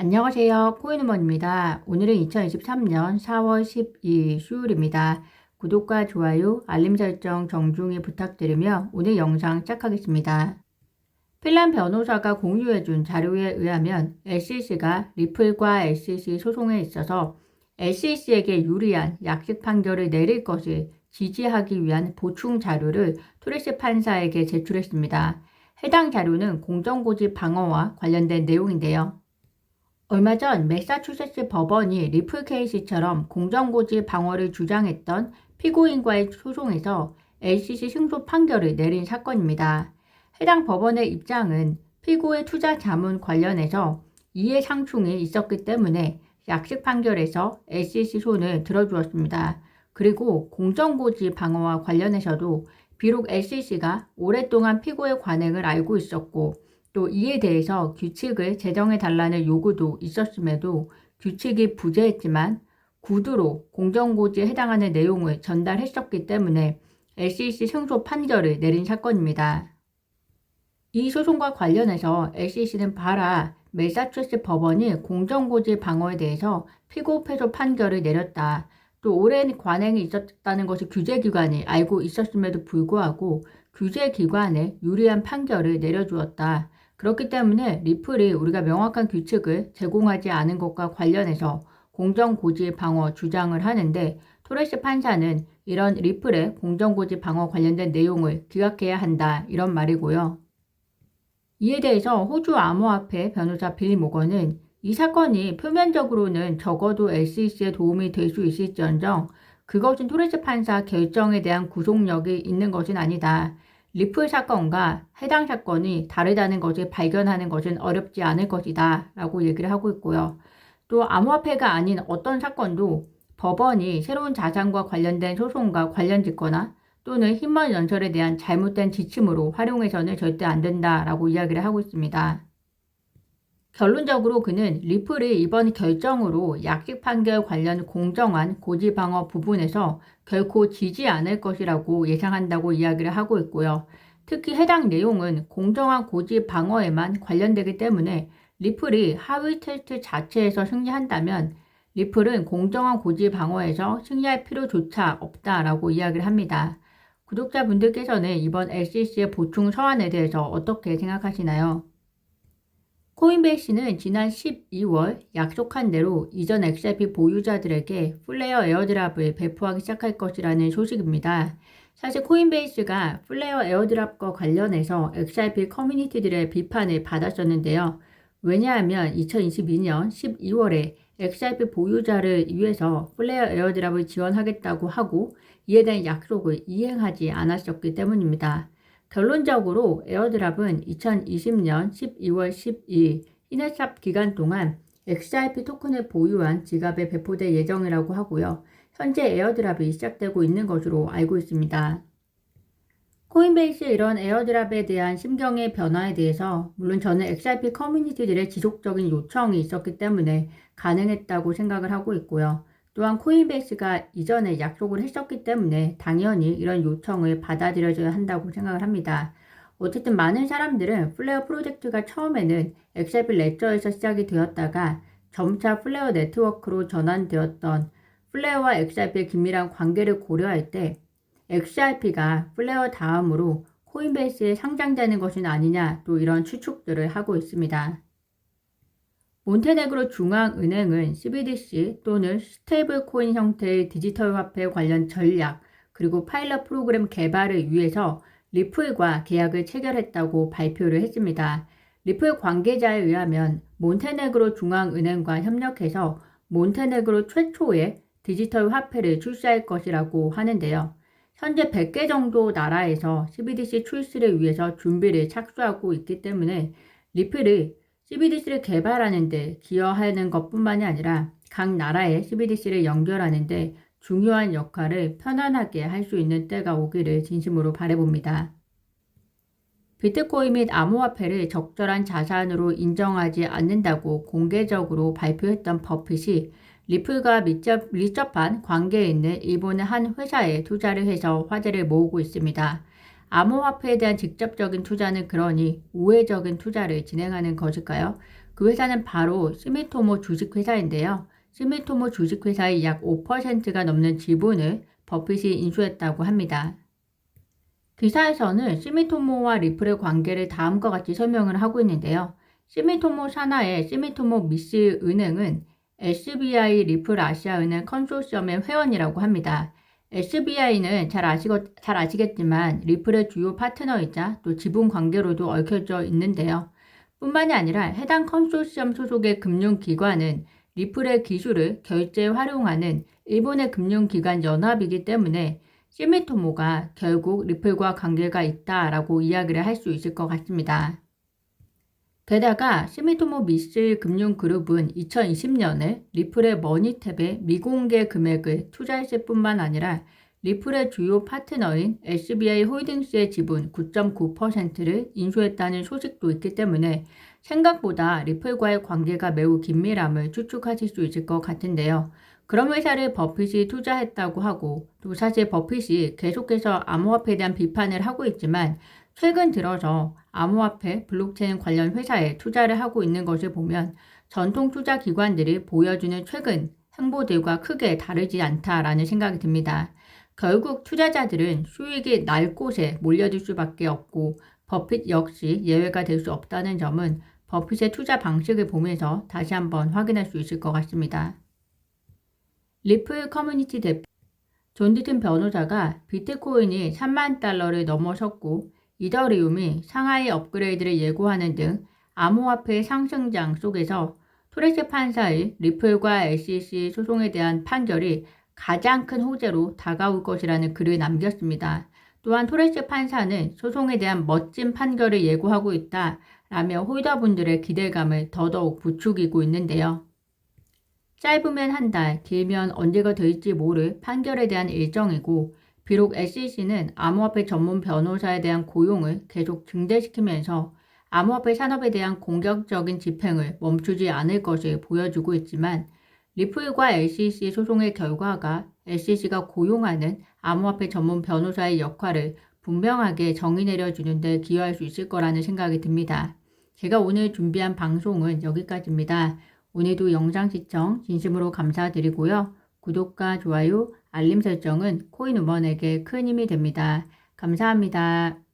안녕하세요. 코인우먼입니다. 오늘은 2023년 4월 12일 수요일입니다. 구독과 좋아요, 알림 설정 정중히 부탁드리며 오늘 영상 시작하겠습니다. 필란 변호사가 공유해준 자료에 의하면 SEC가 리플과 SEC 소송에 있어서 SEC에게 유리한 약식 판결을 내릴 것을 지지하기 위한 보충 자료를 토레스 판사에게 제출했습니다. 해당 자료는 공정고지 방어와 관련된 내용인데요. 얼마 전 매사추세츠 법원이 리플 케이스처럼 공정고지 방어를 주장했던 피고인과의 소송에서 LCC 승소 판결을 내린 사건입니다. 해당 법원의 입장은 피고의 투자 자문 관련해서 이해상충이 있었기 때문에 약식 판결에서 LCC 손을 들어주었습니다. 그리고 공정고지 방어와 관련해서도 비록 LCC가 오랫동안 피고의 관행을 알고 있었고 또 이에 대해서 규칙을 제정해달라는 요구도 있었음에도 규칙이 부재했지만 구두로 공정고지에 해당하는 내용을 전달했었기 때문에 SEC 승소 판결을 내린 사건입니다. 이 소송과 관련해서 SEC는 봐라, 매사추세츠 법원이 공정고지 방어에 대해서 피고 패소 판결을 내렸다. 또 오랜 관행이 있었다는 것을 규제기관이 알고 있었음에도 불구하고 규제기관에 유리한 판결을 내려주었다. 그렇기 때문에 리플이 우리가 명확한 규칙을 제공하지 않은 것과 관련해서 공정고지 방어 주장을 하는데 토레스 판사는 이런 리플의 공정고지 방어 관련된 내용을 기각해야 한다 이런 말이고요. 이에 대해서 호주 암호화폐 변호사 빌리 모건은 이 사건이 표면적으로는 적어도 SEC에 도움이 될 수 있을지언정 그것은 토레스 판사 결정에 대한 구속력이 있는 것은 아니다. 리플 사건과 해당 사건이 다르다는 것을 발견하는 것은 어렵지 않을 것이다 라고 얘기를 하고 있고요. 또 암호화폐가 아닌 어떤 사건도 법원이 새로운 자산과 관련된 소송과 관련 짓거나 또는 힘먼 연설에 대한 잘못된 지침으로 활용해서는 절대 안 된다라고 이야기를 하고 있습니다. 결론적으로 그는 리플이 이번 결정으로 약식 판결 관련 공정한 고지 방어 부분에서 결코 지지 않을 것이라고 예상한다고 이야기를 하고 있고요. 특히 해당 내용은 공정한 고지 방어에만 관련되기 때문에 리플이 하위 테스트 자체에서 승리한다면 리플은 공정한 고지 방어에서 승리할 필요조차 없다라고 이야기를 합니다. 구독자분들께서는 이번 SEC의 보충 서한에 대해서 어떻게 생각하시나요? 코인베이스는 지난 12월 약속한 대로 이전 XRP 보유자들에게 플레어 에어드랍을 배포하기 시작할 것이라는 소식입니다. 사실 코인베이스가 플레어 에어드랍과 관련해서 XRP 커뮤니티들의 비판을 받았었는데요. 왜냐하면 2022년 12월에 XRP 보유자를 위해서 플레어 에어드랍을 지원하겠다고 하고 이에 대한 약속을 이행하지 않았었기 때문입니다. 결론적으로 에어드랍은 2020년 12월 12일 히넷샵 기간 동안 XRP 토큰을 보유한 지갑에 배포될 예정이라고 하고요. 현재 에어드랍이 시작되고 있는 것으로 알고 있습니다. 코인베이스의 이런 에어드랍에 대한 심경의 변화에 대해서 물론 저는 XRP 커뮤니티들의 지속적인 요청이 있었기 때문에 가능했다고 생각을 하고 있고요. 또한 코인베이스가 이전에 약속을 했었기 때문에 당연히 이런 요청을 받아들여져야 한다고 생각을 합니다. 어쨌든 많은 사람들은 플레어 프로젝트가 처음에는 XRP 레저에서 시작이 되었다가 점차 플레어 네트워크로 전환되었던 플레어와 XRP의 긴밀한 관계를 고려할 때 XRP가 플레어 다음으로 코인베이스에 상장되는 것은 아니냐 또 이런 추측들을 하고 있습니다. 몬테네그로 중앙은행은 CBDC 또는 스테이블 코인 형태의 디지털 화폐 관련 전략 그리고 파일럿 프로그램 개발을 위해서 리플과 계약을 체결했다고 발표를 했습니다. 리플 관계자에 의하면 몬테네그로 중앙은행과 협력해서 몬테네그로 최초의 디지털 화폐를 출시할 것이라고 하는데요. 현재 100개 정도 나라에서 CBDC 출시를 위해서 준비를 착수하고 있기 때문에 리플이 CBDC를 개발하는 데 기여하는 것뿐만이 아니라 각 나라의 CBDC를 연결하는 데 중요한 역할을 편안하게 할 수 있는 때가 오기를 진심으로 바라봅니다. 비트코인 및 암호화폐를 적절한 자산으로 인정하지 않는다고 공개적으로 발표했던 버핏이 리플과 밀접한 관계에 있는 일본의 한 회사에 투자를 해서 화제를 모으고 있습니다. 암호화폐에 대한 직접적인 투자는 그러니 우회적인 투자를 진행하는 것일까요? 그 회사는 바로 스미토모 주식회사인데요. 스미토모 주식회사의 약 5%가 넘는 지분을 버핏이 인수했다고 합니다. 기사에서는 스미토모와 리플의 관계를 다음과 같이 설명을 하고 있는데요. 스미토모 산하의 스미토모 미스 은행은 SBI 리플 아시아은행 컨소시엄의 회원이라고 합니다. SBI는 잘 아시겠지만 리플의 주요 파트너이자 또 지분 관계로도 얽혀져 있는데요. 뿐만이 아니라 해당 컨소시엄 소속의 금융기관은 리플의 기술을 결제에 활용하는 일본의 금융기관 연합이기 때문에 스미토모가 결국 리플과 관계가 있다라고 이야기를 할 수 있을 것 같습니다. 게다가 스미토모 미스 금융그룹은 2020년에 리플의 머니탭에 미공개 금액을 투자했을 뿐만 아니라 리플의 주요 파트너인 SBI 홀딩스의 지분 9.9%를 인수했다는 소식도 있기 때문에 생각보다 리플과의 관계가 매우 긴밀함을 추측하실 수 있을 것 같은데요. 그런 회사를 버핏이 투자했다고 하고 또 사실 버핏이 계속해서 암호화폐에 대한 비판을 하고 있지만 최근 들어서 암호화폐, 블록체인 관련 회사에 투자를 하고 있는 것을 보면 전통 투자 기관들이 보여주는 최근 행보들과 크게 다르지 않다라는 생각이 듭니다. 결국 투자자들은 수익이 날 곳에 몰려들 수밖에 없고 버핏 역시 예외가 될 수 없다는 점은 버핏의 투자 방식을 보면서 다시 한번 확인할 수 있을 것 같습니다. 리플 커뮤니티 대표 존 디튼 변호사가 비트코인이 3만 달러를 넘어섰고 이더리움이 상하이 업그레이드를 예고하는 등 암호화폐 상승장 속에서 토레스 판사의 리플과 SEC 소송에 대한 판결이 가장 큰 호재로 다가올 것이라는 글을 남겼습니다. 또한 토레스 판사는 소송에 대한 멋진 판결을 예고하고 있다라며 홀더분들의 기대감을 더더욱 부추기고 있는데요. 짧으면 한 달, 길면 언제가 될지 모를 판결에 대한 일정이고 비록 SEC는 암호화폐 전문 변호사에 대한 고용을 계속 증대시키면서 암호화폐 산업에 대한 공격적인 집행을 멈추지 않을 것을 보여주고 있지만 리플과 SEC 소송의 결과가 SEC가 고용하는 암호화폐 전문 변호사의 역할을 분명하게 정의 내려주는 데 기여할 수 있을 거라는 생각이 듭니다. 제가 오늘 준비한 방송은 여기까지입니다. 오늘도 영상 시청 진심으로 감사드리고요. 구독과 좋아요, 알림 설정은 코인우먼에게 큰 힘이 됩니다. 감사합니다.